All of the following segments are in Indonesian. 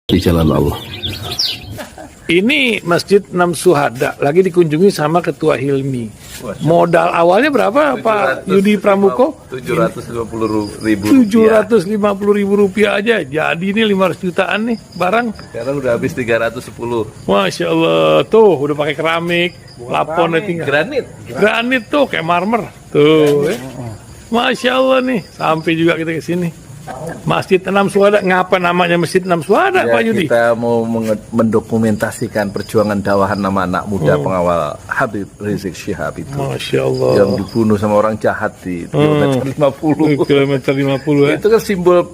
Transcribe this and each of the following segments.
di jalan Allah. Ini Masjid Enam Syuhada lagi dikunjungi sama Ketua Hilmi. Modal awalnya berapa Pak Yudi Pramuko? 750.000 rupiah aja. Jadi ini 500 jutaan nih barang. Sekarang udah habis 310. Masya Allah, tuh udah pakai keramik, plafonnya tinggal. Granit tuh kayak marmer. Tuh, Masya Allah nih, sampai juga kita ke sini. Masjid Enam Syuhada, ngapa namanya Masjid Enam Syuhada, Ya, Pak Yudi? kita mau mendokumentasikan perjuangan dakwah nama anak muda pengawal Habib Rizik Syihab itu. Masya Allah. Yang dibunuh sama orang jahat di kilometer 50. Kilometer 50 ya. Itu kan simbol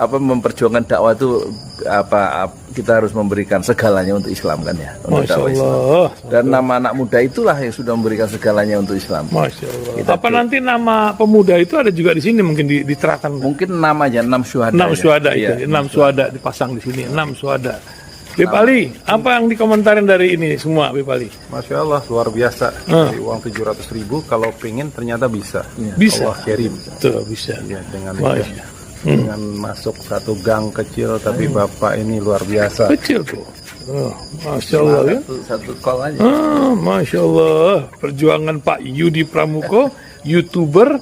memperjuangkan dakwah itu kita harus memberikan segalanya untuk Islam kan ya. Untuk Masya dakwah Islam. Allah. Dan nama anak muda itulah yang sudah memberikan segalanya untuk Islam. Masya Allah. Apa nanti nama pemuda itu ada juga di sini mungkin diterapkan? Mungkin namanya 6 syuhada. 6 syuhada Iya. itu, 6 syuhada dipasang di sini, 6 syuhada. Beb Ali, apa yang dikomentarin dari ini semua, Beb Ali? Masya Allah, luar biasa. Dari uang 700.000, kalau pengen ternyata bisa. Bisa. Allah kirim. Tuh, bisa. Ya, dengan Masya. dengan masuk satu gang kecil, tapi Bapak ini luar biasa. Kecil tuh. Oh, Masya Allah ya. Satu call aja. Masya Allah. Perjuangan Pak Yudi Pramuko, YouTuber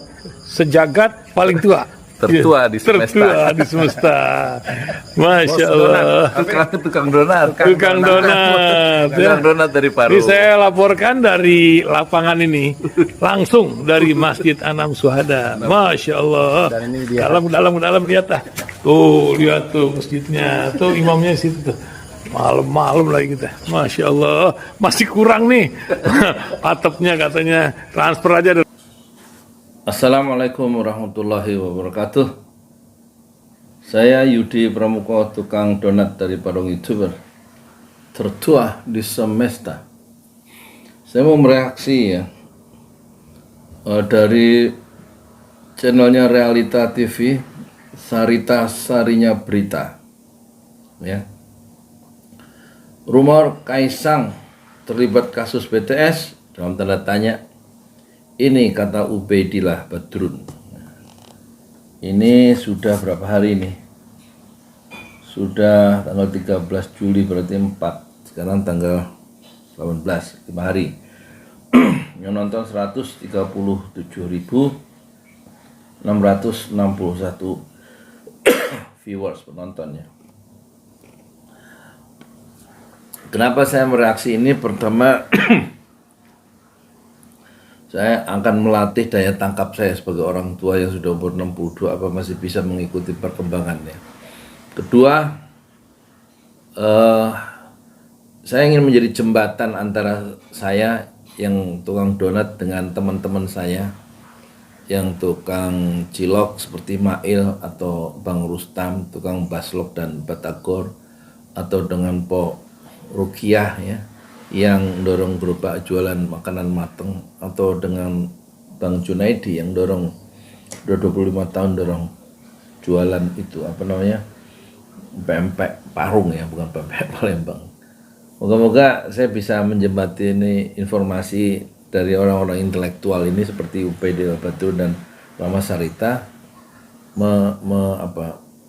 sejagat paling tua. Tertua di semesta. Tertua di semesta. Masya Allah. Tukang donat. Tukang donat. Tukang donat dari Paru. Ini saya laporkan dari lapangan ini, langsung dari Masjid Enam Syuhada. Masya Allah. Dan ini dia. Dalam lihat ah. Tuh, lihat tuh masjidnya. Tuh imamnya di situ tuh. Malam-malam lagi kita. Masya Allah. Masih kurang nih. Atapnya katanya transfer aja. Assalamualaikum warahmatullahi wabarakatuh. Saya Yudi Pramuko, tukang donat dari Parung YouTuber tertua di semesta. Saya mau mereaksi ya dari channelnya Realita TV, Sarita Sarinya Berita. Ya. Rumor Kaisang terlibat kasus BTS dalam tanda tanya. Ini kata Ubaidillah Badrun. Ini sudah berapa hari ini? Sudah tanggal 13 Juli berarti 4. Sekarang tanggal 18, 5 hari. Yang nonton 137.661 viewers penontonnya. Kenapa saya mereaksi ini? Pertama, saya akan melatih daya tangkap saya sebagai orang tua yang sudah umur 62, apa masih bisa mengikuti perkembangannya. Kedua, saya ingin menjadi jembatan antara saya yang tukang donat dengan teman-teman saya yang tukang cilok seperti Mail atau Bang Rustam, tukang baslok dan batagor, atau dengan Po Rukiah ya, yang dorong gerobak jualan makanan mateng, atau dengan Bang Junaidi yang dorong udah 25 tahun dorong jualan itu apa namanya, pempek Parung ya, bukan pempek Palembang. Moga-moga saya bisa menjembatani informasi dari orang-orang intelektual ini seperti Ubaidillah Badrun dan Rama Sarita,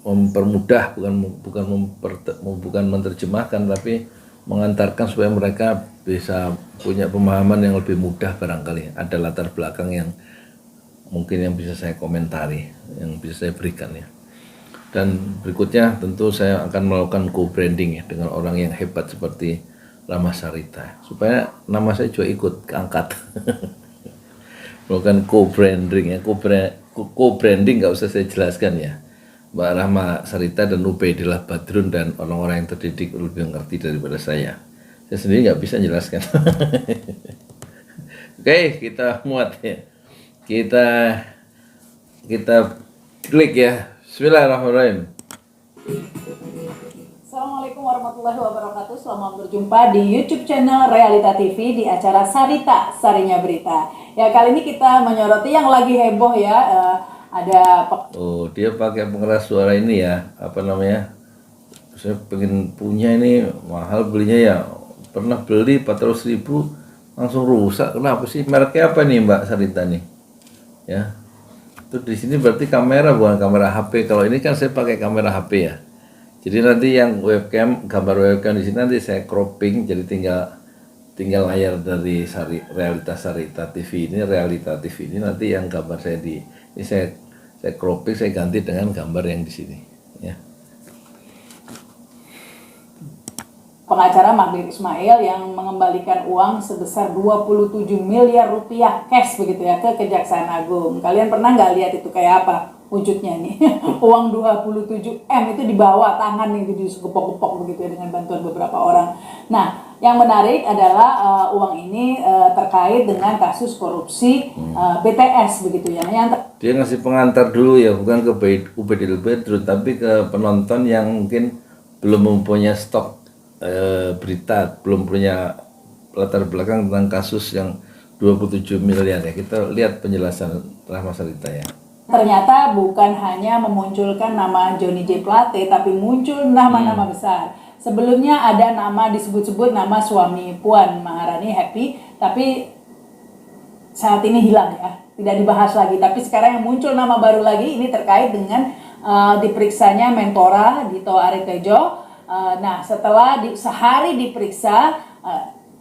mempermudah, bukan menerjemahkan, tapi mengantarkan supaya mereka bisa punya pemahaman yang lebih mudah barangkali. Ada latar belakang yang mungkin yang bisa saya komentari, yang bisa saya berikan ya. Dan berikutnya tentu saya akan melakukan co-branding ya dengan orang yang hebat seperti Rama Sarita, supaya nama saya juga ikut keangkat. Melakukan co-branding ya, co-branding nggak usah saya jelaskan ya. Mbak Rama Sarita dan Ubaidillah Badrun dan orang-orang yang terdidik lebih mengerti daripada saya. Saya sendiri nggak bisa menjelaskan. Oke, kita muat ya. Kita klik ya. Bismillahirrahmanirrahim. Assalamualaikum warahmatullahi wabarakatuh. Selamat berjumpa di YouTube channel Realita TV di acara Sarita Sarinya Berita. Ya, kali ini kita menyoroti yang lagi heboh ya. Oh, dia pakai pengeras suara ini ya, apa namanya? Saya pengen punya ini, mahal belinya ya. Pernah beli 400.000 langsung rusak. Kenapa sih? Mereknya apa nih Mbak Sarita nih? Ya. Itu di sini berarti kamera, bukan kamera HP. Kalau ini kan saya pakai kamera HP ya. Jadi nanti yang gambar webcam di sini nanti saya cropping, jadi tinggal layar dari Realita Sarita TV ini nanti yang gambar saya ini saya cropping, saya ganti dengan gambar yang di sini ya. Pengacara Magdir Ismail yang mengembalikan uang sebesar 27 miliar rupiah cash begitu ya ke Kejaksaan Agung. Kalian pernah nggak lihat itu kayak apa wujudnya nih? Uang 27 M itu dibawa tangan nih gitu, segepok-gepok begitu ya dengan bantuan beberapa orang. Nah, yang menarik adalah uang ini terkait dengan kasus korupsi BTS begitu ya. Dia ngasih pengantar dulu ya, bukan ke Ubaidil Badrun, tapi ke penonton yang mungkin belum mempunyai stok berita, belum punya latar belakang tentang kasus yang 27 miliar ya. Kita lihat penjelasan Rahma Sarita ya. Ternyata bukan hanya memunculkan nama Johnny J. Plate, tapi muncul nama-nama besar. Sebelumnya ada nama disebut-sebut nama suami Puan Maharani, Happy, tapi saat ini hilang ya, tidak dibahas lagi. Tapi sekarang yang muncul nama baru lagi ini terkait dengan diperiksanya Menpora Dito Aritejo. Nah, setelah sehari diperiksa,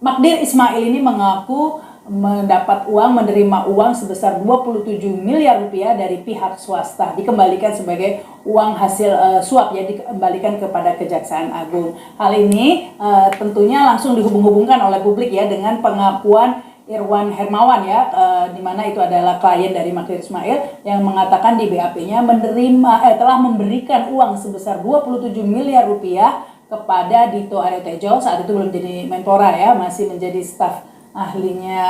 Magdir Ismail ini mengaku mendapat menerima uang sebesar 27 miliar rupiah dari pihak swasta, dikembalikan sebagai uang hasil suap ya, dikembalikan kepada Kejaksaan Agung. Hal ini tentunya langsung dihubung-hubungkan oleh publik ya dengan pengakuan Irwan Hermawan ya, di mana itu adalah klien dari Magdir Ismail yang mengatakan di BAP-nya telah memberikan uang sebesar 27 miliar rupiah kepada Dito Aritejo, saat itu belum jadi Menpora ya, masih menjadi staf ahlinya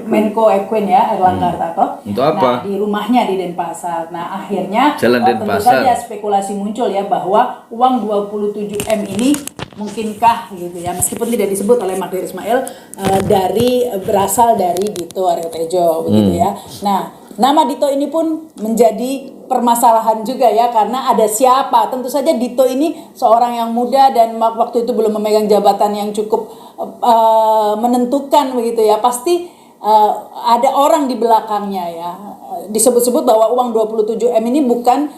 Menko Equine ya, Erlangga Hartarto. Untuk apa? Nah, di rumahnya di Denpasar. Nah, akhirnya Jalan tentu Denpasar. saja spekulasi muncul ya bahwa uang 27 M ini mungkinkah gitu ya, meskipun tidak disebut oleh Magdir Ismail berasal dari Dito Aritejo begitu ya. Nah, nama Dito ini pun menjadi permasalahan juga ya, karena ada siapa. Tentu saja Dito ini seorang yang muda dan waktu itu belum memegang jabatan yang cukup menentukan begitu ya. Pasti ada orang di belakangnya ya. Disebut-sebut bahwa uang 27 M ini bukan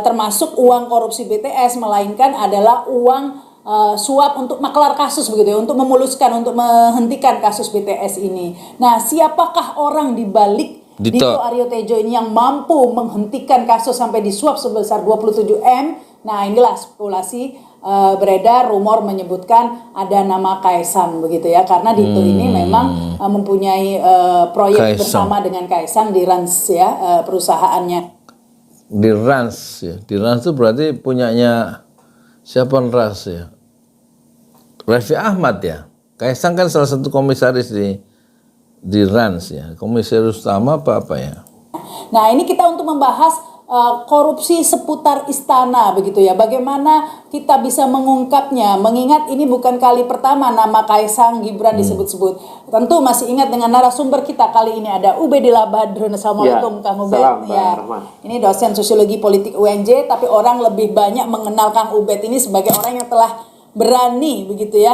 termasuk uang korupsi BTS, melainkan adalah uang suap untuk maklar kasus begitu ya, untuk memuluskan, untuk menghentikan kasus BTS ini. Nah, siapakah orang di balik Dito Aritejo ini yang mampu menghentikan kasus sampai disuap sebesar 27 M? Nah, inilah spekulasi beredar, rumor menyebutkan ada nama Kaisang begitu ya, karena Dito ini memang mempunyai proyek bersama dengan Kaisang di Rans ya, perusahaannya. Di Rans ya, di Rans itu berarti punyanya siapa Rans ya? Raffi Ahmad ya. Kaisang kan salah satu komisaris di Rans ya. Komisaris utama apa ya? Nah, ini kita untuk membahas korupsi seputar istana begitu ya. Bagaimana kita bisa mengungkapnya, mengingat ini bukan kali pertama nama Kaisang Gibran disebut-sebut. Tentu masih ingat dengan narasumber kita kali ini ada Ubaidillah Badrun. Assalamualaikum Kang Ubed. Ya, ini dosen sosiologi politik UNJ, tapi orang lebih banyak mengenal Kang Ubed ini sebagai orang yang telah berani begitu ya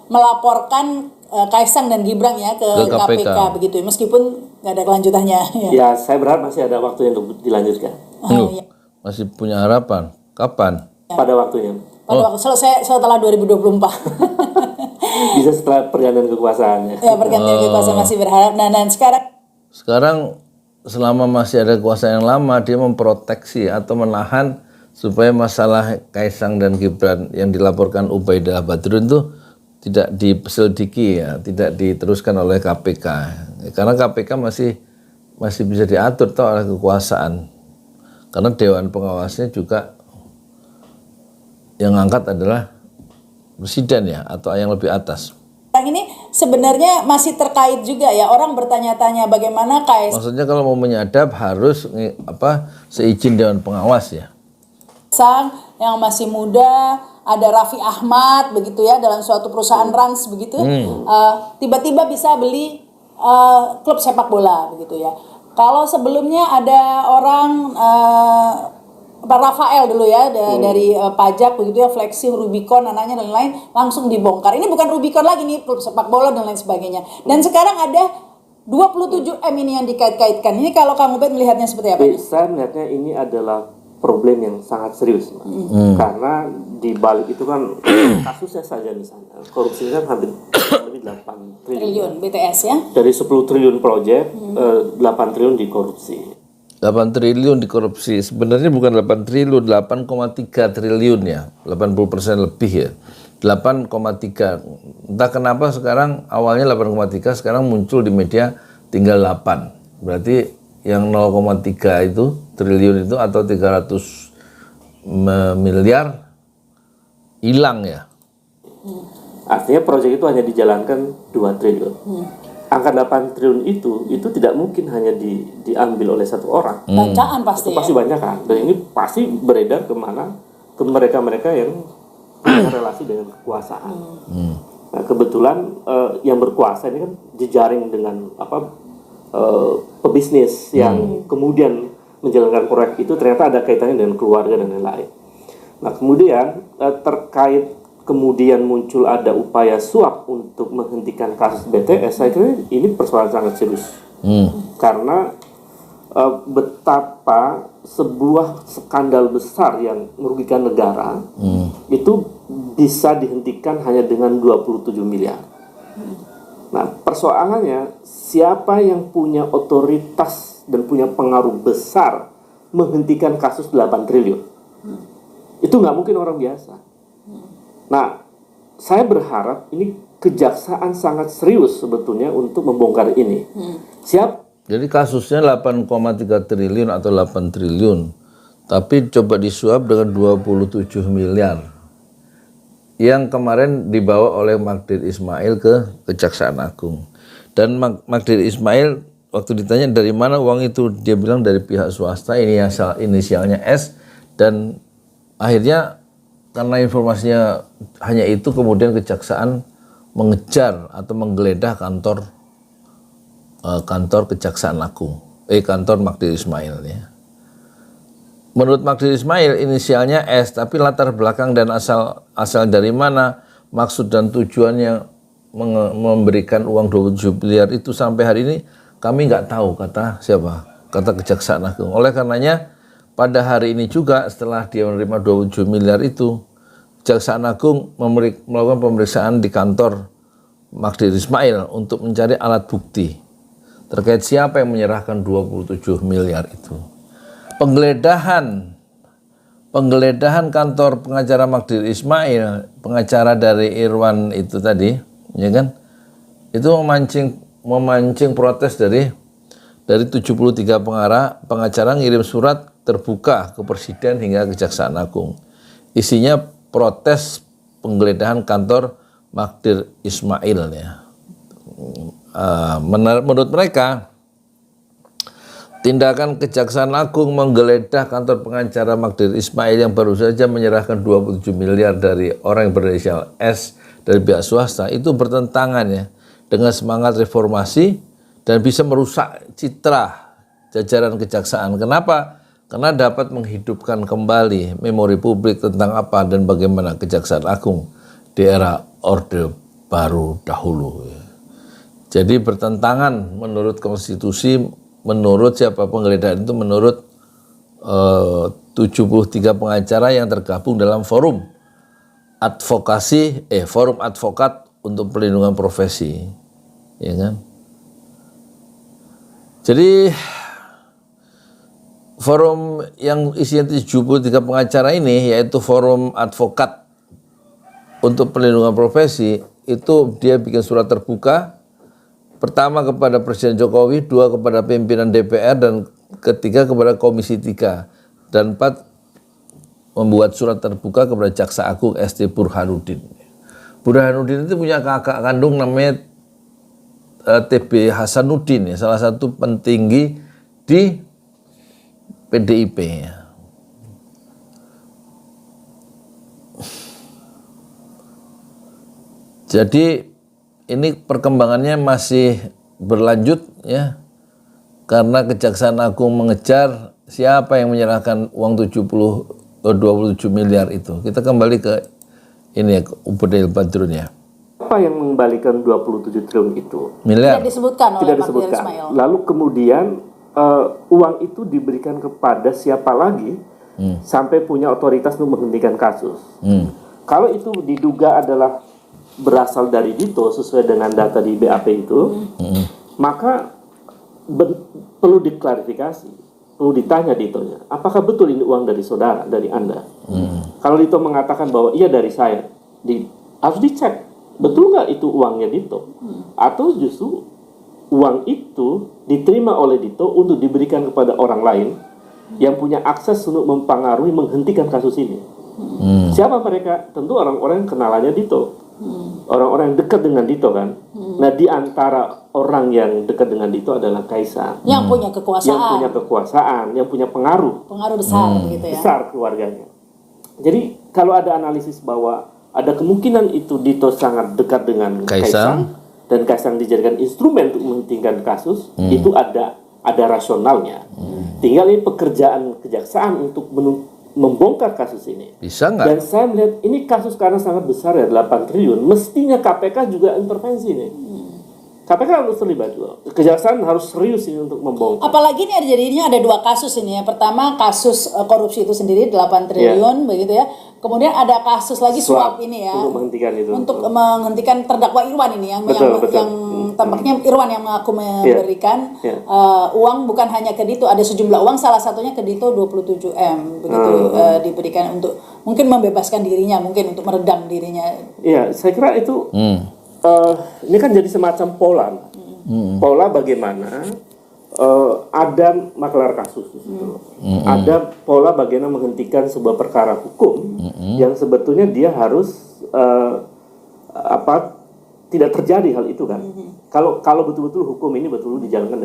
melaporkan Kaisang dan Gibran ya ke KPK begitu, meskipun nggak ada kelanjutannya. Ya, saya berharap masih ada waktu untuk dilanjutkan. Ya. Masih punya harapan. Kapan? Pada waktunya. Pada waktu selesai setelah 2024. Bisa setelah pergantian kekuasaannya. Ya, pergantian kekuasaan masih berharap. Nah, dan Sekarang selama masih ada kekuasaan yang lama, dia memproteksi atau menahan supaya masalah Kaisang dan Gibran yang dilaporkan Ubaidillah Badrun itu tidak diselidiki ya, tidak diteruskan oleh KPK. Karena KPK masih bisa diatur toh oleh kekuasaan. Karena Dewan Pengawasnya juga yang angkat adalah presiden ya, atau yang lebih atas. ini sebenarnya masih terkait juga ya, orang bertanya-tanya bagaimana Kaisang. Maksudnya kalau mau menyadap harus seizin Dewan Pengawas ya. Yang masih muda, ada Raffi Ahmad begitu ya, dalam suatu perusahaan Rans begitu, tiba-tiba bisa beli klub sepak bola begitu ya. Kalau sebelumnya ada orang Rafael dulu ya dari pajak begitu ya, Flexi, Rubicon, anaknya dan lain-lain langsung dibongkar. Ini bukan Rubicon lagi nih, klub sepak bola dan lain sebagainya. Dan sekarang ada 27 M ini yang dikait-kaitkan. Ini kalau Kang Ubed melihatnya seperti apa? Saya melihatnya ini adalah problem yang sangat serius, Mas. Karena di balik itu kan kasusnya saja misalnya korupsi kan hampir lebih 8 Triliun triliun. BTS ya. Dari 10 triliun proyek, 8 triliun dikorupsi. 8 triliun dikorupsi. Sebenarnya bukan 8 triliun, 8,3 triliun ya. 80% lebih ya. 8,3. Entah kenapa sekarang awalnya 8,3, sekarang muncul di media tinggal 8. Berarti yang 0,3 itu triliun itu atau 300 miliar hilang ya. Artinya proyek itu hanya dijalankan 2 triliun. Angka 8 triliun itu tidak mungkin hanya diambil oleh satu orang. Bacaan pasti Itu pasti ya. banyak kan. Dan ini pasti beredar kemana? Ke mereka-mereka yang punya relasi dengan kekuasaan. Nah, kebetulan yang berkuasa ini kan jejaring dengan pebisnis yang kemudian menjalankan proyek itu ternyata ada kaitannya dengan keluarga dan lain-lain. Nah, kemudian terkait kemudian muncul ada upaya suap untuk menghentikan kasus BTS, saya kira ini persoalan sangat serius. Karena betapa sebuah skandal besar yang merugikan negara itu bisa dihentikan hanya dengan 27 miliar. Nah, persoalannya siapa yang punya otoritas dan punya pengaruh besar menghentikan kasus 8 triliun? Itu nggak mungkin orang biasa. Nah, saya berharap ini kejaksaan sangat serius sebetulnya untuk membongkar ini. Jadi kasusnya 8,3 triliun atau 8 triliun. Tapi coba disuap dengan 27 miliar. Yang kemarin dibawa oleh Magdir Ismail ke Kejaksaan Agung. Dan Magdir Ismail waktu ditanya dari mana uang itu, dia bilang dari pihak swasta, ini inisialnya S, dan akhirnya karena informasinya hanya itu, kemudian Kejaksaan mengejar atau menggeledah kantor Kejaksaan Agung, kantor Magdir Ismail ya. Menurut Magdir Ismail inisialnya S, tapi latar belakang dan asal dari mana, maksud dan tujuannya memberikan uang 27 miliar itu sampai hari ini kami nggak tahu, kata siapa? Kata Kejaksaan Agung. Oleh karenanya pada hari ini juga setelah dia menerima 27 miliar itu, Kejaksaan Agung melakukan pemeriksaan di kantor Magdir Ismail untuk mencari alat bukti terkait siapa yang menyerahkan 27 miliar itu. Penggeledahan kantor pengacara Magdir Ismail, pengacara dari Irwan itu tadi, ya kan? Itu memancing protes dari 73 pengacara ngirim surat terbuka ke Presiden hingga Kejaksaan Agung. Isinya protes penggeledahan kantor Magdir Ismail ya. Menurut mereka, tindakan Kejaksaan Agung menggeledah kantor pengacara Magdir Ismail yang baru saja menyerahkan 27 miliar dari orang yang berinisial S dari pihak swasta itu bertentangan ya dengan semangat reformasi dan bisa merusak citra jajaran kejaksaan. Kenapa? Karena dapat menghidupkan kembali memori publik tentang apa dan bagaimana Kejaksaan Agung di era Orde Baru dahulu. Jadi bertentangan menurut konstitusi, menurut siapa penggeledahan itu, menurut 73 pengacara yang tergabung dalam forum advokat untuk pelindungan profesi, ya kan? Jadi forum yang isinya 73 pengacara ini, yaitu forum advokat untuk pelindungan profesi, itu dia bikin surat terbuka, pertama kepada Presiden Jokowi, 2 kepada pimpinan DPR, dan ketiga kepada Komisi 3, dan 4 membuat surat terbuka kepada Jaksa Agung ST Burhanuddin. Burhanuddin itu punya kakak kandung namanya TB Hasanuddin, ya, salah satu petinggi di PDIP. Ya. Jadi ini perkembangannya masih berlanjut ya, karena Kejaksaan Agung mengejar siapa yang menyerahkan uang 27 miliar itu. Kita kembali ke ini ya, ke Ubedil Badrun ya. Apa yang mengembalikan 27 triliun itu? Miliar. Tidak disebutkan oleh Tidak Magdir disebutkan. Ismail. Lalu kemudian uang itu diberikan kepada siapa lagi sampai punya otoritas untuk menghentikan kasus. Kalau itu diduga adalah berasal dari Dito sesuai dengan data di BAP itu, maka perlu diklarifikasi, perlu ditanya Ditonya, apakah betul ini uang dari saudara, dari Anda? Kalau Dito mengatakan bahwa iya dari saya, harus dicek, betul nggak itu uangnya Dito? Atau justru uang itu diterima oleh Dito untuk diberikan kepada orang lain yang punya akses untuk mempengaruhi, menghentikan kasus ini. Siapa mereka? Tentu orang-orang yang kenalannya Dito, orang-orang yang dekat dengan Dito kan. Nah, di antara orang yang dekat dengan Dito adalah Kaisang yang punya kekuasaan, yang punya pengaruh besar gitu ya. besar keluarganya. Jadi kalau ada analisis bahwa ada kemungkinan itu Dito sangat dekat dengan Kaisang dan Kaisang dijadikan instrumen untuk menghentikan kasus, itu ada rasionalnya. Tinggal ini pekerjaan kejaksaan untuk membongkar kasus ini. Bisa nggak? Dan saya melihat ini kasus karena sangat besar ya, 8 triliun. Mestinya KPK juga intervensi nih. KPK harus terlibat juga. Kejaksaan harus serius ini untuk membongkar. Apalagi ini jadinya ada 2 kasus ini ya. Pertama kasus korupsi itu sendiri 8 triliun begitu ya. Kemudian ada kasus lagi suap ini ya. Untuk menghentikan itu. Untuk menghentikan terdakwa Irwan ini yang tampaknya Irwan yang mengaku memberikan uang bukan hanya ke Dito, ada sejumlah uang, salah satunya ke Dito 27M begitu diberikan untuk mungkin membebaskan dirinya, mungkin untuk meredam dirinya. Iya, saya kira itu ini kan jadi semacam pola. Pola bagaimana ada maklar kasus di situ. Ada pola bagaimana menghentikan sebuah perkara hukum yang sebetulnya dia harus tidak terjadi hal itu kan. Kalau betul-betul hukum ini betul dijalankan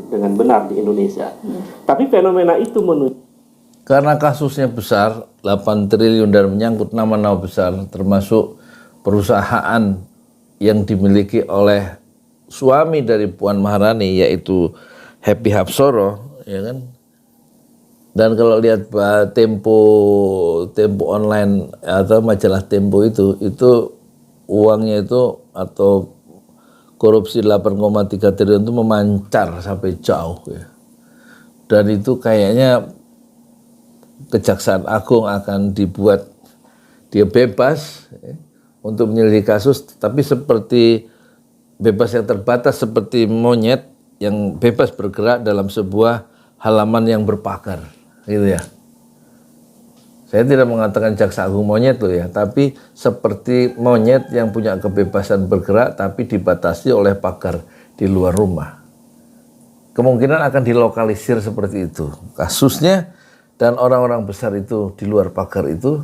dengan benar di Indonesia. Tapi fenomena itu karena kasusnya besar, 8 triliun dan menyangkut nama-nama besar, termasuk perusahaan yang dimiliki oleh suami dari Puan Maharani, yaitu Happy Hapsoro, ya kan? Dan kalau lihat Tempo online atau majalah Tempo itu uangnya itu atau korupsi 8,3 triliun itu memancar sampai jauh ya. Dan itu kayaknya Kejaksaan Agung akan dibuat dia bebas ya, untuk menyelidiki kasus, tapi seperti bebas yang terbatas, seperti monyet yang bebas bergerak dalam sebuah halaman yang berpagar, gitu ya. Saya tidak mengatakan Jaksa Agung monyet loh ya, tapi seperti monyet yang punya kebebasan bergerak tapi dibatasi oleh pagar di luar rumah. Kemungkinan akan dilokalisir seperti itu kasusnya, dan orang-orang besar itu di luar pagar itu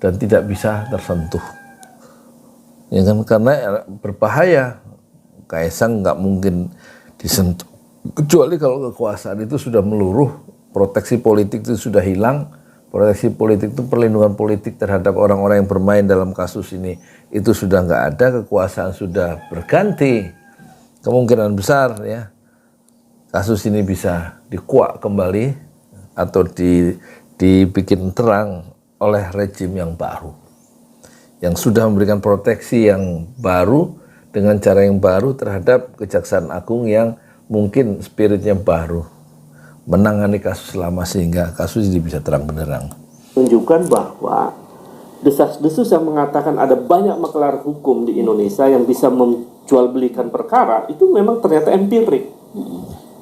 dan tidak bisa tersentuh. Ya kan, karena berbahaya. Kaisang nggak mungkin disentuh kecuali kalau kekuasaan itu sudah meluruh, proteksi politik itu sudah hilang. Proteksi politik itu perlindungan politik terhadap orang-orang yang bermain dalam kasus ini itu sudah nggak ada, kekuasaan sudah berganti. Kemungkinan besar ya kasus ini bisa dikuak kembali atau dibikin terang oleh rejim yang baru, yang sudah memberikan proteksi yang baru dengan cara yang baru terhadap Kejaksaan Agung yang mungkin spiritnya baru, menangani kasus lama sehingga kasus ini bisa terang benderang. Menunjukkan bahwa desas-desus yang mengatakan ada banyak maklar hukum di Indonesia yang bisa menjual belikan perkara itu memang ternyata empirik.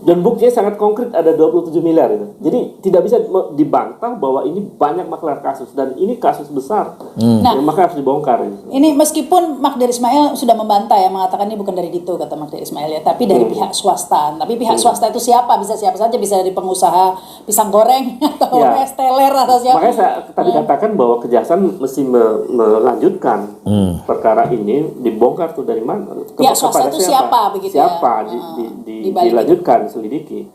Dan buktinya sangat konkret, ada 27 miliar itu. Jadi tidak bisa dibantah bahwa ini banyak maklar kasus dan ini kasus besar. Nah, maka harus dibongkar. Ini meskipun Magdir Ismail sudah membantah ya, mengatakan ini bukan dari Dito kata Magdir Ismail ya, tapi dari pihak swasta. Tapi pihak swasta itu siapa? Bisa siapa saja, bisa dari pengusaha pisang goreng atau esteler atau siapa. Makanya saya tadi katakan bahwa kejaksaan mesti melanjutkan perkara ini, dibongkar tuh dari mana? Pihak swasta itu siapa begitu siapa ya? dilanjutkan selidiki.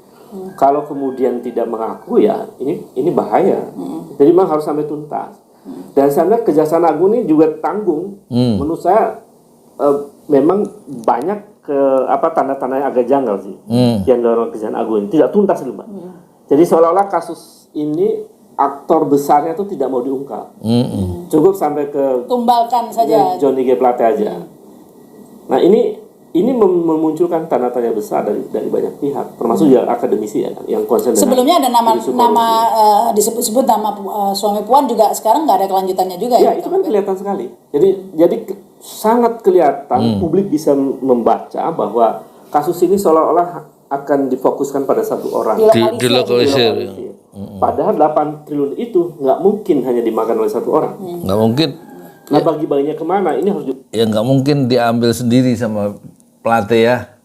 Kalau kemudian tidak mengaku ya ini bahaya. Jadi memang harus sampai tuntas. Dan saya melihat Kejaksaan Agung ini juga tanggung. Menurut saya memang banyak tanda-tanda yang agak janggal sih yang dorong Kejaksaan Agung ini tidak tuntas nih, Mbak. Jadi seolah-olah kasus ini aktor besarnya itu tidak mau diungkap. Cukup sampai ke tumbalkan saja Johnny G. Plate aja. Nah ini ini memunculkan tanda tanya besar dari banyak pihak, termasuk juga akademisi ya, yang concern dengan Sebelumnya ada isu nama korupsi. disebut-sebut nama suami Puan juga sekarang nggak ada kelanjutannya juga Ya, ya. itu kan kelihatan sekali. Jadi sangat kelihatan publik bisa membaca bahwa kasus ini seolah-olah akan difokuskan pada satu orang. Dilokalisir. Padahal 8 triliun itu nggak mungkin hanya dimakan oleh satu orang. Nggak mungkin. Nah, bagi-baginya kemana? Ini harus Ya nggak mungkin diambil sendiri sama Plate ya.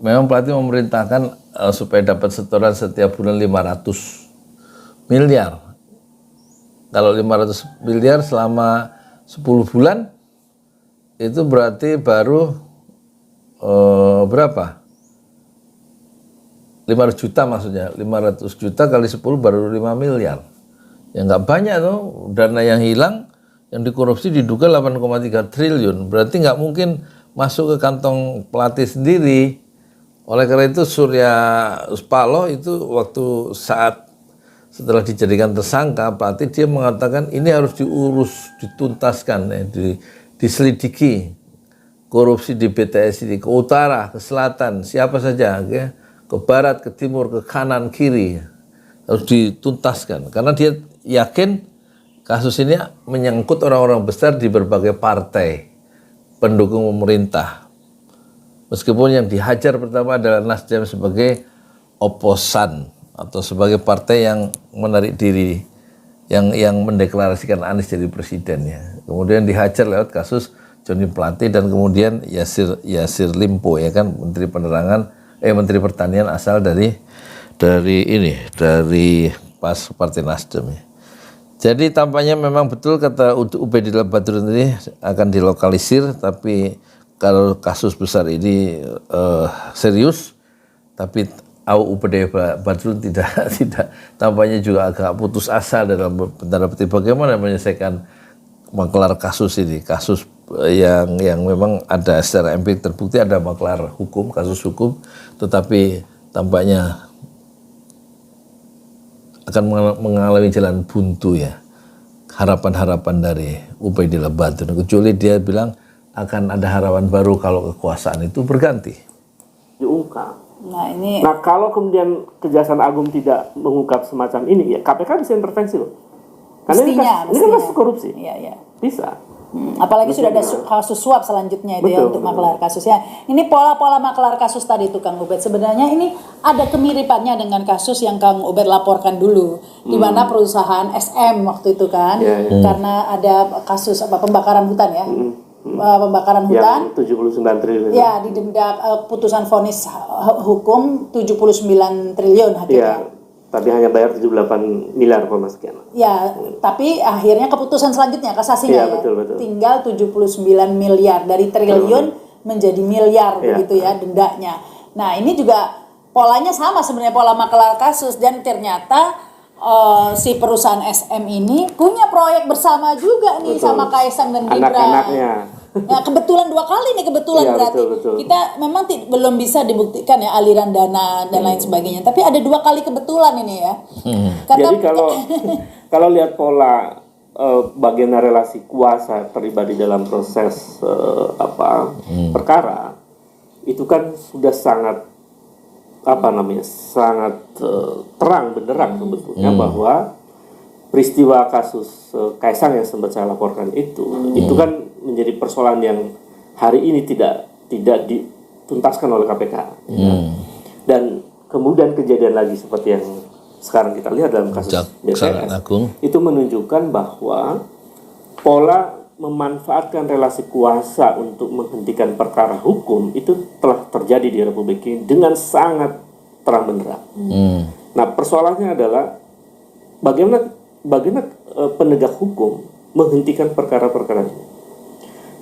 Memang Plate memerintahkan supaya dapat setoran setiap bulan 500 miliar. Kalau 500 miliar selama 10 bulan itu berarti baru berapa? 500 juta maksudnya. 500 juta kali 10 baru 5 miliar. Ya nggak banyak tuh. Dana yang hilang, yang dikorupsi diduga 8,3 triliun. Berarti nggak mungkin masuk ke kantong Plate sendiri. Oleh karena itu Surya Paloh itu waktu saat setelah dijadikan tersangka, Plate dia mengatakan ini harus diurus, dituntaskan, ya, diselidiki korupsi di BTS ini ke utara, ke selatan, siapa saja, ya, ke barat, ke timur, ke kanan, kiri, harus dituntaskan. Karena dia yakin kasus ini menyangkut orang-orang besar di berbagai partai pendukung pemerintah. Meskipun yang dihajar pertama adalah Nasdem sebagai oposan atau sebagai partai yang menarik diri, yang mendeklarasikan Anies jadi presiden ya. Kemudian dihajar lewat kasus Johnny Plate dan kemudian Yasir Limpo ya kan, Menteri Pertanian asal dari Partai Nasdem ya. Jadi tampaknya memang betul kata Ubaidillah Badrun ini akan dilokalisir, tapi kalau kasus besar ini serius, tapi Ubaidillah Badrun tidak tampaknya juga agak putus asa dalam tanda petik bagaimana menyelesaikan maklar kasus ini, kasus yang memang ada secara empirik terbukti ada maklar hukum, kasus hukum, tetapi tampaknya akan mengalami jalan buntu ya, harapan-harapan dari Ubaidillah Badrun, kecuali dia bilang akan ada harapan baru kalau kekuasaan itu berganti. diungkap. Nah, Nah, kalau kemudian Kejaksaan Agung tidak mengungkap semacam ini, ya KPK bisa intervensi loh. Karena ini kan kasus korupsi. Iya. Bisa. Apalagi sudah ada kasus suap selanjutnya itu ya untuk maklar kasusnya. Ini pola-pola maklar kasus tadi itu Kang Ubed. Sebenarnya ini ada kemiripannya dengan kasus yang Kang Ubed laporkan dulu, di mana perusahaan SM waktu itu kan, karena ada kasus pembakaran hutan ya. Pembakaran hutan yang 79 triliun. ya didenda putusan vonis hukum 79 triliun hasilnya. Ya, tapi hanya bayar 78 miliar sekian. Ya, tapi akhirnya keputusan selanjutnya kasasinya Iya, ya. betul. Tinggal 79 miliar dari triliun menjadi miliar begitu ya dendanya. Nah, ini juga polanya sama sebenarnya, pola maklar kasus, dan ternyata si perusahaan SM ini punya proyek bersama juga nih sama Kaisang dan Gibran. Anak-anaknya. Ya, kebetulan 2 kali nih Iya, berarti betul. kita memang belum bisa dibuktikan ya aliran dana dan lain sebagainya, tapi ada 2 kali kebetulan ini ya. Karena Jadi kalau lihat pola bagaimana relasi kuasa terlibat di dalam proses perkara, itu kan sudah sangat sangat terang benderang sebetulnya bahwa peristiwa kasus Kaisang yang sempat saya laporkan itu kan menjadi persoalan yang hari ini tidak dituntaskan oleh KPK. Dan kemudian kejadian lagi seperti yang sekarang kita lihat dalam kasus BTS itu menunjukkan bahwa pola memanfaatkan relasi kuasa untuk menghentikan perkara hukum itu telah terjadi di Republik ini dengan sangat terang benderang. Nah, persoalannya adalah bagaimana penegak hukum menghentikan perkara-perkara ini.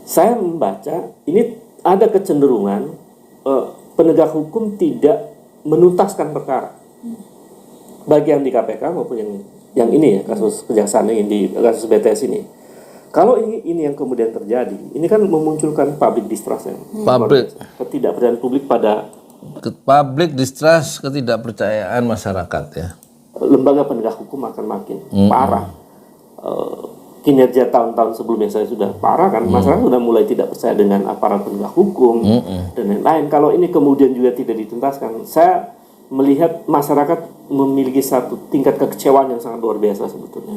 Saya membaca ini ada kecenderungan penegak hukum tidak menuntaskan perkara, baik yang di KPK maupun yang ini ya, kasus kejaksaan ini, di kasus BTS ini. Kalau ini yang kemudian terjadi, ini kan memunculkan public distrust, ketidakpercayaan publik pada ketidakpercayaan masyarakat ya. Lembaga penegak hukum akan makin parah. kinerja tahun-tahun sebelumnya saya sudah parah kan, masyarakat sudah mulai tidak percaya dengan aparat penegak hukum dan lain-lain. Kalau ini kemudian juga tidak dituntaskan, saya melihat masyarakat memiliki satu tingkat kekecewaan yang sangat luar biasa sebetulnya.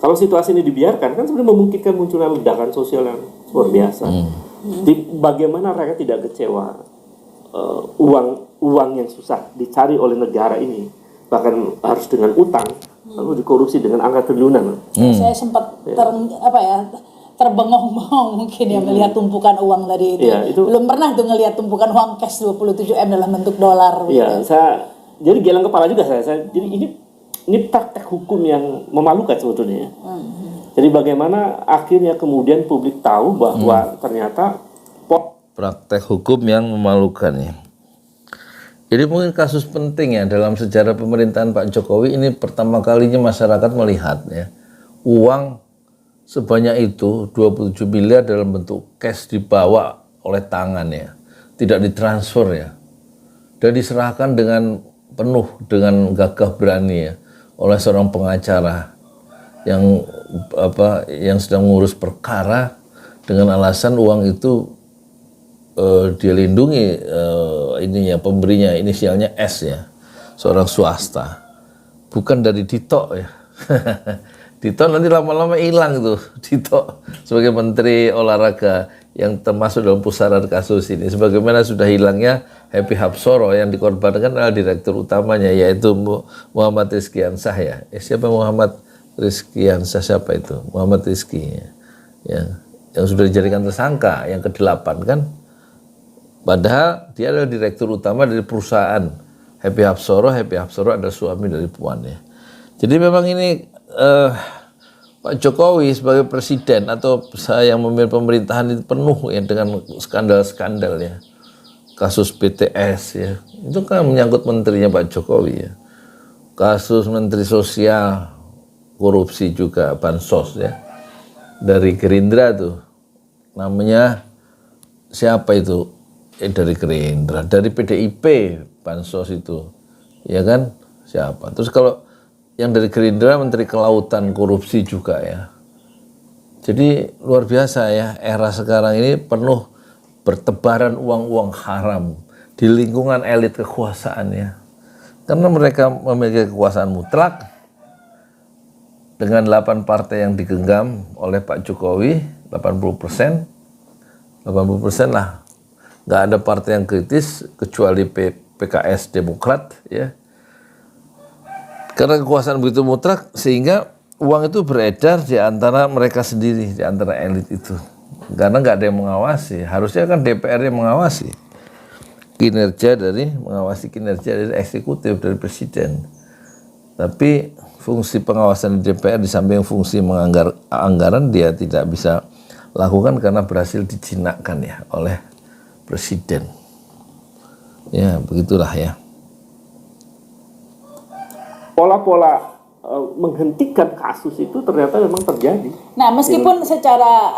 Kalau situasi ini dibiarkan kan sebenarnya memungkinkan munculnya ledakan sosial yang luar biasa. Bagaimana rakyat tidak kecewa? Uang yang susah dicari oleh negara ini, bahkan harus dengan utang, lalu dikorupsi dengan angka triliunan. Saya sempat terbengong-bengong mungkin ya melihat tumpukan uang tadi itu. Ya, itu belum pernah tuh ngelihat tumpukan uang cash 27M dalam bentuk dolar. Iya, saya jadi geleng kepala juga saya. Jadi ini praktek hukum yang memalukan sebetulnya. Jadi bagaimana akhirnya kemudian publik tahu bahwa ternyata praktek hukum yang memalukan ya. Jadi mungkin kasus penting ya dalam sejarah pemerintahan Pak Jokowi ini pertama kalinya masyarakat melihat ya uang sebanyak itu 27 miliar dalam bentuk cash dibawa oleh tangan ya, tidak ditransfer ya, dan diserahkan dengan penuh dengan gagah berani ya oleh seorang pengacara yang sedang mengurus perkara dengan alasan uang itu dia lindungi pemberinya inisialnya S ya, seorang swasta, bukan dari Dito ya. Dito nanti lama-lama hilang tuh, Dito sebagai Menteri Olahraga yang termasuk dalam pusaran kasus ini, sebagaimana sudah hilangnya Happy Hapsoro yang dikorbankan adalah direktur utamanya yaitu Muhammad Rizkyansah ya. Siapa Muhammad Rizkyansah, siapa itu? Muhammad Rizky ya, yang sudah dijadikan tersangka yang ke-8 kan. Padahal dia adalah direktur utama dari perusahaan Happy Hapsoro. Happy Hapsoro adalah suami dari Puan ya. Jadi memang ini Pak Jokowi sebagai presiden atau saya yang memimpin pemerintahan itu penuh ya dengan skandal-skandal ya. Kasus BTS ya, itu kan menyangkut menterinya Pak Jokowi ya. Kasus Menteri Sosial korupsi juga bansos ya. Dari Gerindra tuh namanya siapa itu? Dari Gerindra, dari PDIP bansos itu, ya kan? Siapa? Terus kalau yang dari Gerindra Menteri Kelautan korupsi juga ya. Jadi luar biasa ya, era sekarang ini penuh bertebaran uang-uang haram di lingkungan elit kekuasaan ya. Karena mereka memiliki kekuasaan mutlak dengan 8 partai yang digenggam oleh Pak Jokowi, 80% lah. Nggak ada partai yang kritis kecuali PKS Demokrat ya. Karena kekuasaan begitu mutlak sehingga uang itu beredar di antara mereka sendiri, di antara elit itu. Karena nggak ada yang mengawasi. Harusnya kan DPR yang mengawasi mengawasi kinerja dari eksekutif, dari presiden. Tapi fungsi pengawasan di DPR di samping fungsi anggaran dia tidak bisa lakukan karena berhasil dijinakkan ya oleh presiden. Ya, begitulah ya. Pola-pola menghentikan kasus itu ternyata memang terjadi. Nah, meskipun secara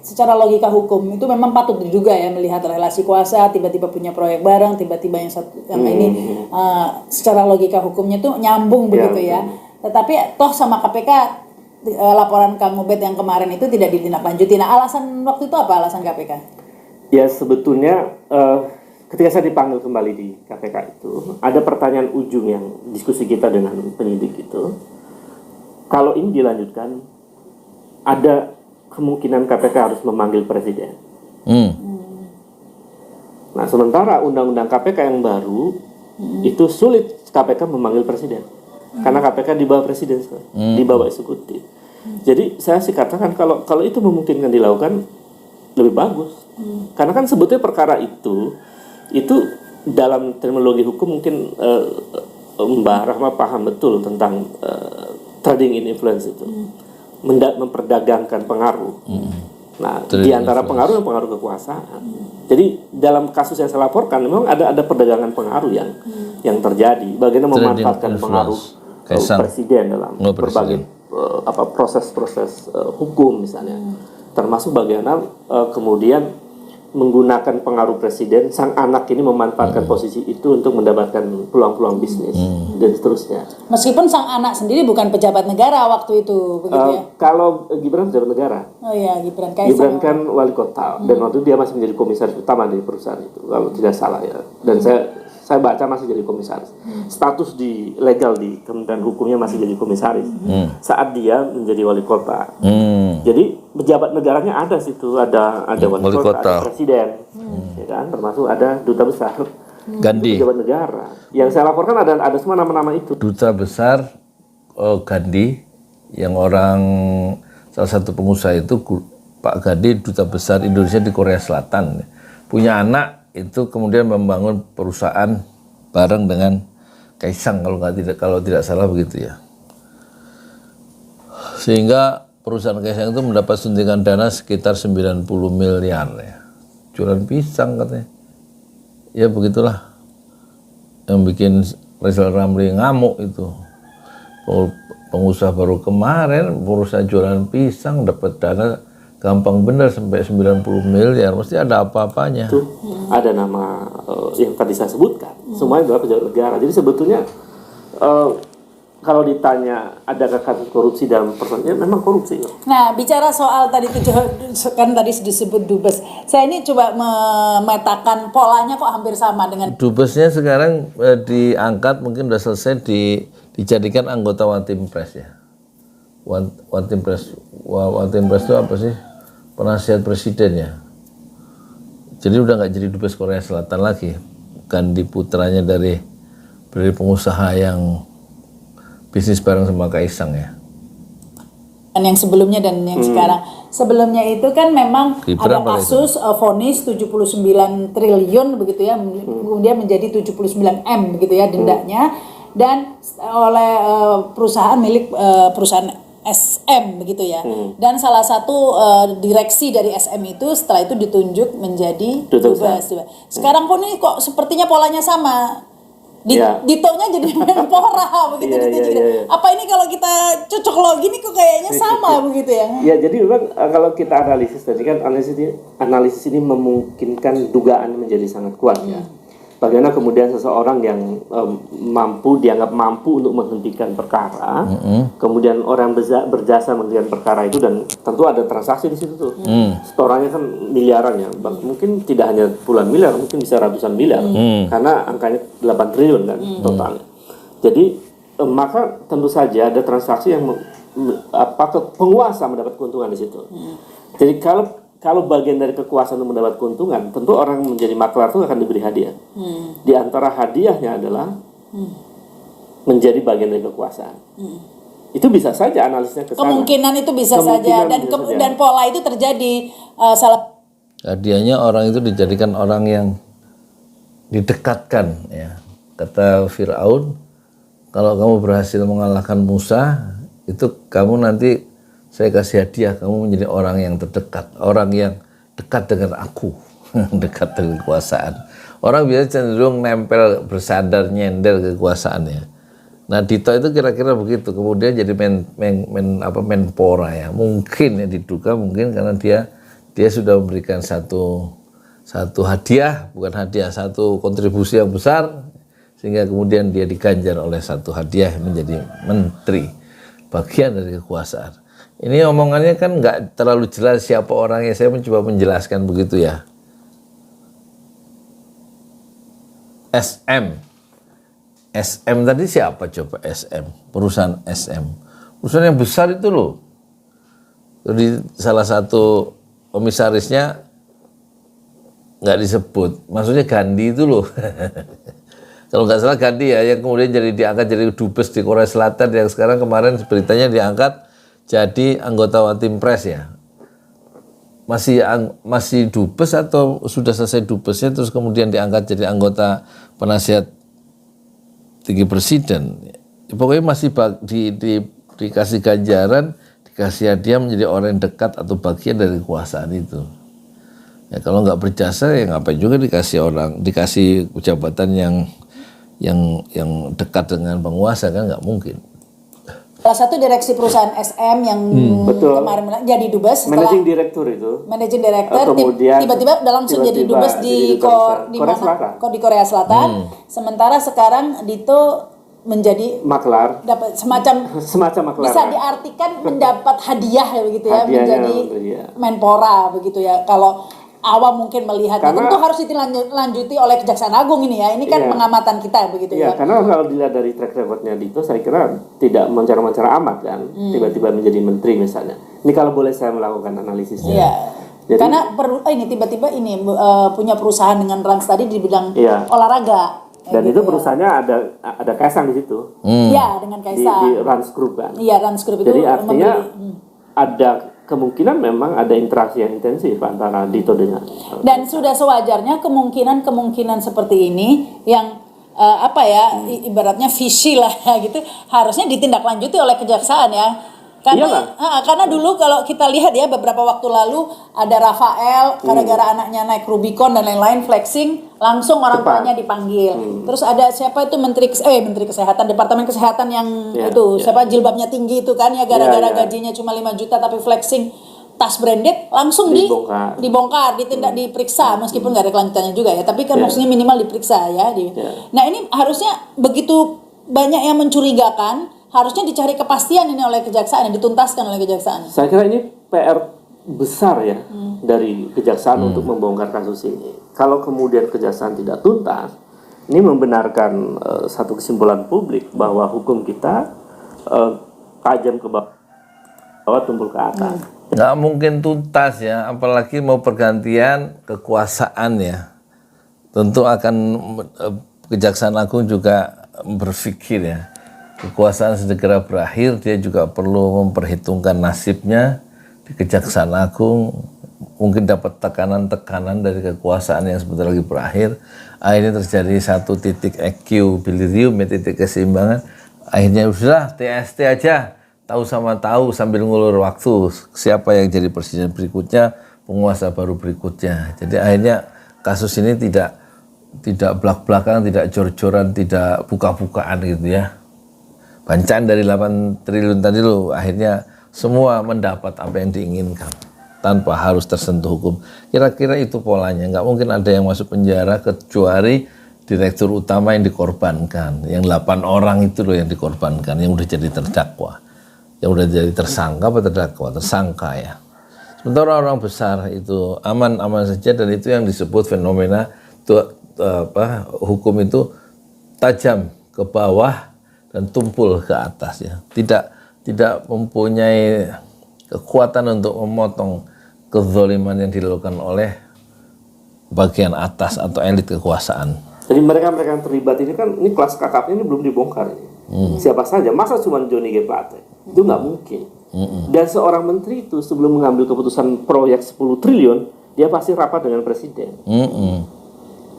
secara logika hukum itu memang patut diduga ya melihat relasi kuasa, tiba-tiba punya proyek bareng, tiba-tiba yang ini secara logika hukumnya itu nyambung begitu ya. Tetapi toh sama KPK laporan Kang Ubed yang kemarin itu tidak ditindaklanjuti. Nah, alasan waktu itu apa alasan KPK? Ya sebetulnya ketika saya dipanggil kembali di KPK itu ada pertanyaan ujung yang diskusi kita dengan penyidik itu, kalau ini dilanjutkan ada kemungkinan KPK harus memanggil presiden. Nah sementara undang-undang KPK yang baru itu sulit KPK memanggil presiden karena KPK di bawah presiden, di bawah eksekutif. Jadi saya sih katakan kalau itu memungkinkan dilakukan lebih bagus. Karena kan sebetulnya perkara itu dalam terminologi hukum mungkin Mbak Rahma paham betul tentang trading in influence itu, memperdagangkan pengaruh. Nah, di antara pengaruh dan pengaruh kekuasaan. Jadi dalam kasus yang saya laporkan memang ada perdagangan pengaruh yang terjadi. Bagaimana memanfaatkan pengaruh presiden dalam berbagai proses-proses hukum misalnya, termasuk bagaimana kemudian menggunakan pengaruh presiden, sang anak ini memanfaatkan posisi itu untuk mendapatkan peluang-peluang bisnis dan seterusnya. Meskipun sang anak sendiri bukan pejabat negara waktu itu, begitu ya? Kalau Gibran pejabat negara, Oh iya, Gibran Kaisang. Gibran kan wali kota dan waktu itu dia masih menjadi komisaris utama dari perusahaan itu, kalau tidak salah ya. Dan saya baca masih jadi komisaris. Status di legal di Kementerian Hukumnya masih jadi komisaris saat dia menjadi wali kota. Jadi pejabat negaranya ada situ, ada wali kota, ada presiden, ya kan, termasuk ada duta besar. Gandhi. Pejabat negara. Yang saya laporkan ada semua nama-nama itu. Duta besar Gandhi, yang orang salah satu pengusaha itu Pak Gandhi, duta besar Indonesia di Korea Selatan, punya anak itu kemudian membangun perusahaan bareng dengan Kaisang kalau tidak salah begitu ya. Sehingga perusahaan Kaisang itu mendapat suntikan dana sekitar 90 miliar ya. Jualan pisang katanya. Ya begitulah. Yang bikin Rizal Ramli ngamuk itu. Pengusaha baru kemarin perusahaan jualan pisang dapat dana gampang benar sampai 90 miliar, mesti ada apa-apanya. Itu ada nama yang tadi saya sebutkan, semuanya adalah pejabat negara. Jadi sebetulnya kalau ditanya adakah kasus korupsi dalam persoalan, ya memang korupsi. Nah, bicara soal tadi kan tadi disebut dubes. Saya ini coba memetakan polanya kok hampir sama dengan Dubesnya sekarang diangkat, mungkin sudah selesai dijadikan anggota Wantimpres ya. Wantimpres itu apa sih? Penasihat presiden ya. Jadi udah nggak jadi dubes Korea Selatan lagi, Gandhi putranya dari pengusaha yang bisnis bareng sama Kaisang ya. yang sebelumnya dan yang sekarang. Sebelumnya itu kan memang Gibran ada kasus vonis 79 triliun begitu ya, kemudian menjadi 79 M begitu ya dendanya, dan oleh perusahaan milik perusahaan SM begitu ya. Dan salah satu direksi dari SM itu setelah itu ditunjuk menjadi dubes. Sekarang pun ini kok sepertinya polanya sama. Ditonya jadi Menpora begitu gitu. Apa ini kalau kita cocok logi ini kok kayaknya sama begitu ya? Ya, jadi memang kalau kita analisis tadi kan analisis ini memungkinkan dugaan menjadi sangat kuat ya. Bagaimana kemudian seseorang yang dianggap mampu untuk menghentikan perkara, kemudian orang berjasa menghentikan perkara itu, dan tentu ada transaksi di situ tuh. Setorannya kan miliaran ya, mungkin tidak hanya puluhan miliar, mungkin bisa ratusan miliar, karena angkanya 8 triliun kan totalnya. Jadi maka tentu saja ada transaksi yang penguasa mendapat keuntungan di situ. Jadi kalau bagian dari kekuasaan untuk mendapat keuntungan, tentu orang menjadi maklar itu akan diberi hadiah. Di antara hadiahnya adalah menjadi bagian dari kekuasaan. Itu bisa saja analisnya ke sana. Kemungkinan itu bisa saja, dan pola itu terjadi hadiahnya orang itu dijadikan orang yang didekatkan ya. Kata Fir'aun, kalau kamu berhasil mengalahkan Musa, itu kamu nanti saya kasih hadiah, kamu menjadi orang yang terdekat, orang yang dekat dengan aku, dekat dengan kekuasaan. Orang biasa cenderung nempel, bersandar, nyender kekuasaannya. Nah, Dito itu kira-kira begitu. Kemudian jadi Menpora ya. Mungkin ya diduga mungkin karena dia sudah memberikan satu hadiah, bukan hadiah, satu kontribusi yang besar, sehingga kemudian dia diganjar oleh satu hadiah menjadi menteri, bagian dari kekuasaan. Ini omongannya kan nggak terlalu jelas siapa orangnya. Saya mencoba menjelaskan begitu ya. SM tadi siapa coba SM? Perusahaan SM. Perusahaan yang besar itu loh. Jadi salah satu komisarisnya nggak disebut. Maksudnya Gandhi itu loh. Kalau nggak salah Gandhi ya, yang kemudian diangkat jadi dubes di Korea Selatan, yang sekarang kemarin beritanya diangkat jadi anggota Wantimpres ya. Masih dubes atau sudah selesai dubesnya terus kemudian diangkat jadi anggota penasihat tinggi presiden. Pokoknya masih dikasih ganjaran, dikasih hadiah menjadi orang yang dekat atau bagian dari kekuasaan itu. Ya kalau nggak berjasa ya ngapain juga dikasih jabatan yang dekat dengan penguasa, kan nggak mungkin. Salah satu direksi perusahaan SM yang Betul. kemarin jadi dubes setelah Managing Director itu. Managing Director Kemudian tiba-tiba udah langsung jadi tiba-tiba dubes di jadi dubes di Korea mana? Selatan. Di Korea Selatan. Sementara sekarang Dito menjadi Maklar. dapat semacam Maklar. bisa diartikan mendapat hadiah ya begitu ya, Hadiahnya menjadi iya. Menpora begitu ya. Kalau awam mungkin melihatnya Karena- tentu harus dilanjuti oleh Kejaksaan Agung ini ya. Ini kan Iya. pengamatan kita begitu Iya, ya. karena kalau dilihat dari track recordnya Dito, saya kira tidak mencara-mencara amat kan, tiba-tiba menjadi menteri misalnya. Ini kalau boleh saya melakukan analisisnya. Iya. Jadi- Karena ini tiba-tiba ini punya perusahaan dengan Rans tadi di bidang Iya. olahraga. Dan Kayak itu gitu ya. perusahaannya ada Kaisang di situ, Iya, dengan di Kaisang. Rans Group kan. Iya, Rans Group itu Jadi artinya membeli. ada kemungkinan memang ada interaksi yang intensif antara Dito dengan Dan sudah sewajarnya kemungkinan seperti ini yang ibaratnya visi lah gitu harusnya ditindaklanjuti oleh kejaksaan ya. Karena dulu kalau kita lihat ya beberapa waktu lalu ada Rafael gara-gara anaknya naik Rubicon dan lain-lain flexing langsung orang Cepat. tuanya dipanggil. Terus ada siapa itu menteri kesehatan Departemen Kesehatan yang siapa jilbabnya tinggi itu kan ya gara-gara gajinya cuma 5 juta tapi flexing tas branded langsung dibongkar, diperiksa meskipun nggak ada kelanjutannya juga ya, tapi kan maksudnya minimal diperiksa ya. Nah ini harusnya begitu banyak yang mencurigakan, harusnya dicari kepastian ini oleh kejaksaan, yang dituntaskan oleh kejaksaan. Saya kira ini PR besar ya dari kejaksaan untuk membongkar kasus ini. Kalau kemudian kejaksaan tidak tuntas, ini membenarkan satu kesimpulan publik bahwa hukum kita tajam ke bawah, tumpul ke atas. Nggak mungkin tuntas ya, apalagi mau pergantian kekuasaan ya. Tentu akan Kejaksaan Agung juga berpikir ya, kekuasaan segera berakhir, dia juga perlu memperhitungkan nasibnya di Kejaksaan Agung, mungkin dapat tekanan-tekanan dari kekuasaan yang sebentar lagi berakhir, akhirnya terjadi satu titik equilibrium, titik keseimbangan, akhirnya sudah TST aja, tahu sama tahu sambil ngulur waktu, siapa yang jadi presiden berikutnya, penguasa baru berikutnya. Jadi akhirnya kasus ini tidak belak-belakan, tidak jor-joran, tidak buka-bukaan gitu ya. Bancaan dari 8 triliun tadi lo akhirnya semua mendapat apa yang diinginkan tanpa harus tersentuh hukum. Kira-kira itu polanya. Nggak mungkin ada yang masuk penjara kecuali direktur utama yang dikorbankan. Yang 8 orang itu loh yang dikorbankan, yang udah jadi terdakwa. Yang udah jadi tersangka apa terdakwa? Tersangka ya. Sementara orang besar itu aman-aman saja, dan itu yang disebut fenomena hukum itu tajam ke bawah dan tumpul ke atas ya. Tidak mempunyai kekuatan untuk memotong kezaliman yang dilakukan oleh bagian atas atau elit kekuasaan. Jadi mereka yang terlibat ini kan, ini kelas kakapnya ini belum dibongkar ini. Siapa saja, masa cuma Johnny G. Plate? Itu nggak mungkin. Dan seorang menteri itu sebelum mengambil keputusan proyek 10 triliun, dia pasti rapat dengan presiden.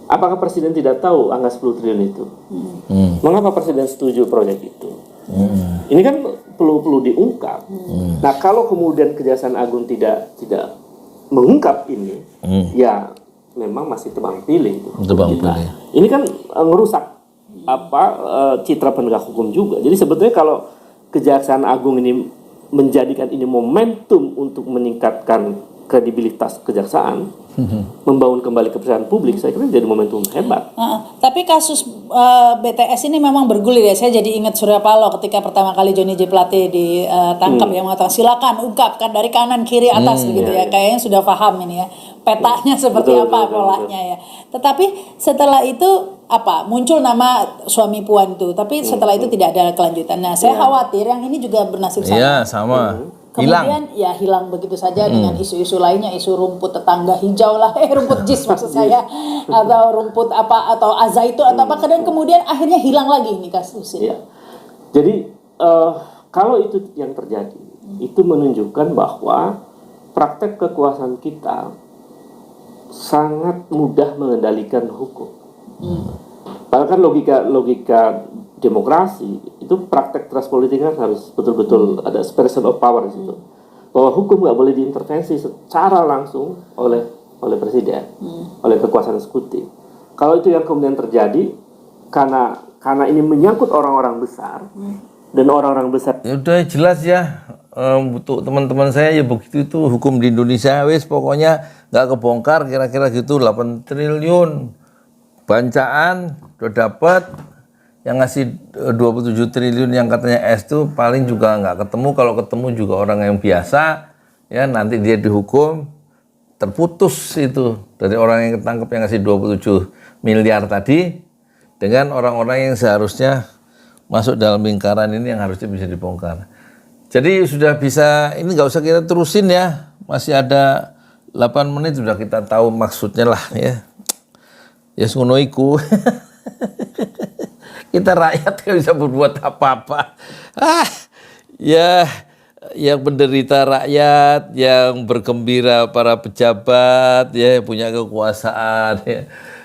Apakah presiden tidak tahu angka 10 triliun itu? Mengapa presiden setuju proyek itu? Ini kan perlu diungkap. Nah, kalau kemudian Kejaksaan Agung tidak mengungkap ini, ya memang masih tebang pilih. Ini kan ngerusak citra penegak hukum juga. Jadi sebetulnya kalau Kejaksaan Agung ini menjadikan ini momentum untuk meningkatkan kredibilitas kejaksaan, membangun kembali kepercayaan publik, saya kira jadi momentum hebat. Tapi kasus BTS ini memang bergulir ya. Saya jadi ingat Surya Paloh ketika pertama kali Johnny J. Plate ditangkap yang mengatakan silakan ungkapkan dari kanan kiri atas begitu ya. Kayaknya sudah paham ini ya petanya seperti apa polanya ya. Tetapi setelah itu muncul nama suami Puan itu, tapi setelah itu tidak ada kelanjutan. Nah, saya khawatir yang ini juga bernasib sama. Iya, sama. Kemudian hilang begitu saja dengan isu-isu lainnya, isu rumput tetangga hijau lah, rumput jis maksud saya, atau rumput atau azaitun atau apa, dan kemudian akhirnya hilang lagi ini kasus ini. Ya. Jadi kalau itu yang terjadi, itu menunjukkan bahwa praktek kekuasaan kita sangat mudah mengendalikan hukum. Padahal kan logika demokrasi itu praktek trust politik kan harus betul-betul ada separation of power di situ, bahwa hukum nggak boleh diintervensi secara langsung oleh presiden, oleh kekuasaan eksekutif. Kalau itu yang kemudian terjadi karena ini menyangkut orang-orang besar, dan orang-orang besar. Ya udah jelas ya, untuk teman-teman saya ya begitu itu hukum di Indonesia wis pokoknya nggak kebongkar kira-kira gitu 8 triliun bancaan udah dapat, yang ngasih 27 triliun yang katanya S itu paling juga nggak ketemu, kalau ketemu juga orang yang biasa ya, nanti dia dihukum terputus itu dari orang yang ketangkep yang ngasih 27 miliar tadi dengan orang-orang yang seharusnya masuk dalam lingkaran ini yang harusnya bisa dibongkar. Jadi sudah bisa, ini nggak usah kita terusin ya, masih ada 8 menit sudah kita tahu maksudnya lah ya. Ya ngono iku. Kita rakyat nggak bisa berbuat apa-apa. Ya yang menderita rakyat, yang bergembira para pejabat ya, punya kekuasaan ya.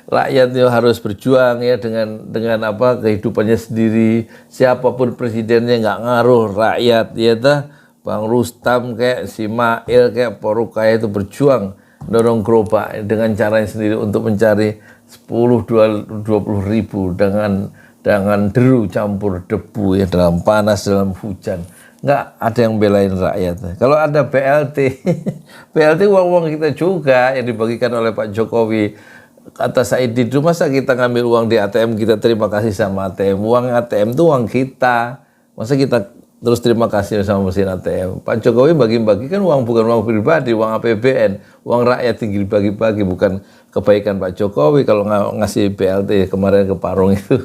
Rakyat itu harus berjuang ya dengan apa kehidupannya sendiri. Siapapun presidennya nggak ngaruh, rakyat ya ta. Bang Rustam kayak si Mail kayak Porukaya itu berjuang dorong gerobak dengan caranya sendiri untuk mencari 10-20 ribu dengan deru campur debu ya, dalam panas dalam hujan. Nggak ada yang belain rakyat. Kalau ada BLT, BLT uang-uang kita juga yang dibagikan oleh Pak Jokowi. Kata Said Didu, masa kita ngambil uang di ATM kita terima kasih sama ATM? Uang ATM itu uang kita. Masa kita terus terima kasih sama mesin ATM? Pak Jokowi bagi-bagi kan uang, bukan uang pribadi, uang APBN, uang rakyat tinggi dibagi-bagi, bukan kebaikan Pak Jokowi kalau ngasih BLT kemarin ke Parung itu.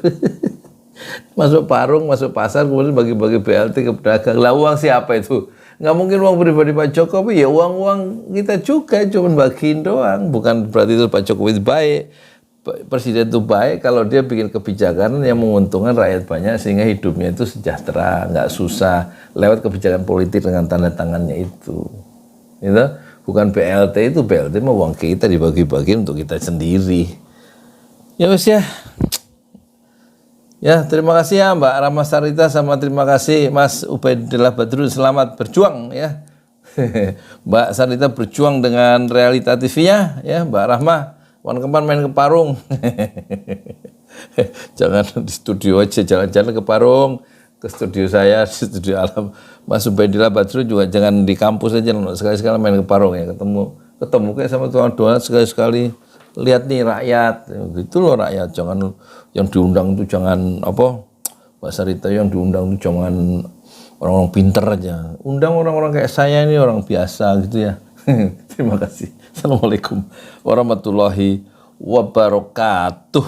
Masuk Parung, masuk pasar, kemudian bagi-bagi BLT ke pedagang. Lah uang siapa itu? Nggak mungkin uang pribadi Pak Jokowi, ya uang-uang kita juga, cuma bagiin doang. Bukan berarti itu Pak Jokowi baik, presiden itu baik kalau dia bikin kebijakan yang menguntungkan rakyat banyak sehingga hidupnya itu sejahtera, nggak susah lewat kebijakan politik dengan tanda tangannya itu. Gitu? Bukan BLT, itu BLT mah uang kita dibagi-bagi untuk kita sendiri. Ya wes ya. Ya, terima kasih ya Mbak Rahma Sarita, sama terima kasih Mas Ubaidillah Badrun, selamat berjuang ya. Mbak Sarita berjuang dengan Realita TV-nya ya, Mbak Rahma. Kapan-kapan main ke Parung. Jangan di studio aja, jalan-jalan ke Parung, ke studio saya, di studio Alam. Mas Ubaidillah Badrun juga jangan di kampus aja, sekali-sekali main ke Parung ya, ketemu kayak sama tukang donat sekali-sekali. Lihat nih rakyat, gitu loh rakyat, jangan yang diundang itu jangan apa, Mbak Sarita, yang diundang itu jangan orang-orang pinter aja, undang orang-orang kayak saya ini, orang biasa gitu ya. Terima kasih. Assalamualaikum warahmatullahi wabarakatuh.